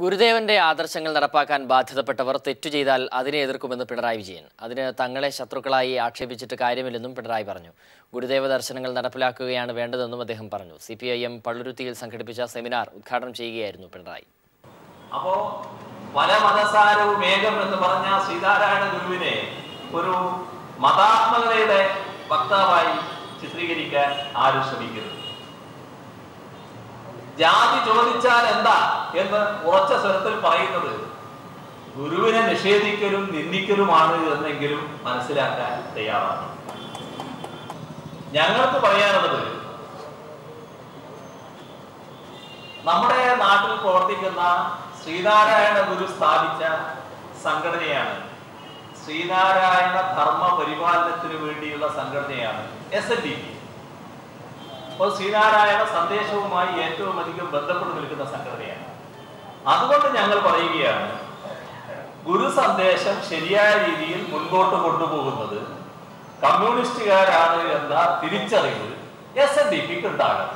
ഗുരുദേവന്റെ ആദർശങ്ങൾ നടപ്പാക്കാൻ ബാധ്യതപ്പെട്ടവർ തെറ്റു ചെയ്താൽ അതിനെ എതിർക്കുമെന്ന് പിണറായി വിജയൻ. അതിന് തങ്ങളെ ശത്രുക്കളായി ആക്ഷേപിച്ചിട്ട് കാര്യമില്ലെന്നും പിണറായി പറഞ്ഞു. ഗുരുദേവ ദർശനങ്ങൾ നടപ്പിലാക്കുകയാണ് വേണ്ടതെന്നും അദ്ദേഹം പറഞ്ഞു. CPIM പള്ളുരുത്തിയിൽ സംഘടിപ്പിച്ച സെമിനാർ ഉദ്ഘാടനം ചെയ്യുകയായിരുന്നു പിണറായി. അപ്പോൾ പല മതസാരവും ഏകം എന്ന് പറഞ്ഞ ശ്രീനാരായണ ഗുരുവിനെ ഒരു മതാത്മകതയുടെ വക്താവായി ചിത്രീകരിക്കാൻ ആരും ശ്രമിക്കരുത്. ജാതി ചോദിച്ചാൽ എന്താ എന്ന് ഉറച്ച സ്വരത്തിൽ പറയുന്നത് ഗുരുവിനെ നിഷേധിക്കലും നിന്ദിക്കലുമാണ് എന്നെങ്കിലും മനസ്സിലാക്കാൻ തയ്യാറാണ്. ഞങ്ങൾക്ക് പറയാനുള്ളത്, നമ്മുടെ നാട്ടിൽ പ്രവർത്തിക്കുന്ന ശ്രീനാരായണ ഗുരു സ്ഥാപിച്ച സംഘടനയാണ്, ശ്രീനാരായണ ധർമ്മ പരിപാലനത്തിന് വേണ്ടിയുള്ള സംഘടനയാണ് SNDP. അപ്പോൾ ശ്രീനാരായണ സന്ദേശവുമായി ഏറ്റവും അധികം ബന്ധപ്പെട്ട് നിൽക്കുന്ന സംഘടനയാണ്. അതുകൊണ്ട് ഞങ്ങൾ പറയുകയാണ്, ഗുരു സന്ദേശം ശരിയായ രീതിയിൽ മുൻപോട്ട് കൊണ്ടുപോകുന്നത് കമ്മ്യൂണിസ്റ്റുകാരാണ് എന്ന തിരിച്ചറിവ് SNDPക്ക് ഉണ്ടാകണം.